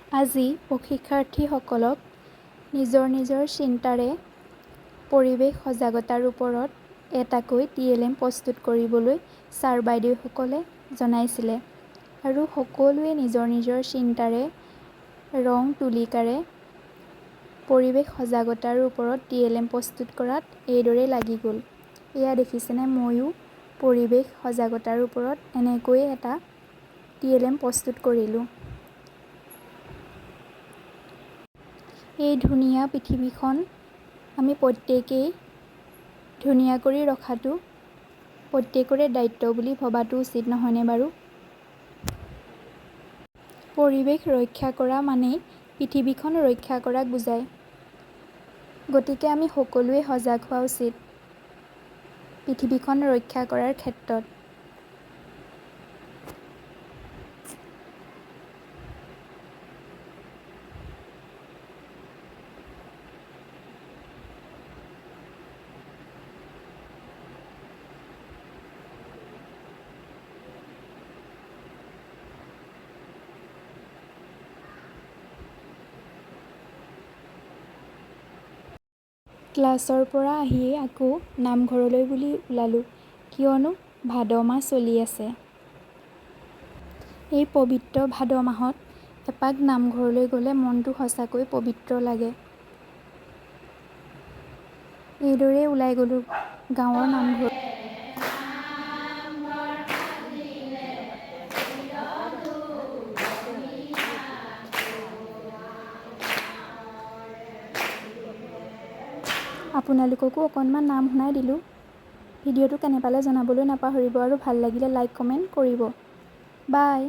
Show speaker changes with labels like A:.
A: আজি প্ৰশিক্ষাৰ্থীসকলক নিজৰ চিন্তাৰে পৰিৱেশ সজাগতাৰ ওপৰত এটাকৈ TLM প্ৰস্তুত কৰিবলৈ ছাৰ বাইদেউসকলে জনাইছিলে আৰু সকলোৱে নিজৰ চিন্তাৰে ৰং তুলিকাৰে পৰিৱেশ সজাগতাৰ ওপৰত TLM প্ৰস্তুত কৰাত এইদৰে লাগি গ'ল। এয়া দেখিছেনে, ময়ো পৰিৱেশ সজাগতাৰ ওপৰত এনেকৈ এটা TLM প্ৰস্তুত কৰিলোঁ। এই ধুনীয়া পৃথিৱীখন আমি প্ৰত্যেকেই ধুনীয়া কৰি ৰখাটো প্ৰত্যেকৰে দায়িত্ব বুলি ভবাটো উচিত নহয়নে বাৰু? পৰিৱেশ ৰক্ষা কৰা মানেই পৃথিৱীখন ৰক্ষা কৰাক বুজায়। গতিকে আমি সকলোৱে সজাগ হোৱা উচিত পৃথিৱীখন ৰক্ষা কৰাৰ ক্ষেত্ৰত। ক্লাছৰ পৰা আহিয়েই আকৌ নামঘৰলৈ বুলি ওলালোঁ, কিয়নো ভাদ মাহ চলি আছে। এই পবিত্ৰ ভাদ মাহত এপাক নামঘৰলৈ গ'লে মনটো সঁচাকৈ পবিত্ৰ লাগে। এইদৰে ওলাই গ'লোঁ গাঁৱৰ নামঘৰ। আপোনালোককো অকণমান নাম শুনাই দিলোঁ। ভিডিঅ'টো কেনে পালে জনাবলৈ নাপাহৰিব আৰু ভাল লাগিলে লাইক কমেণ্ট কৰিব। বাই।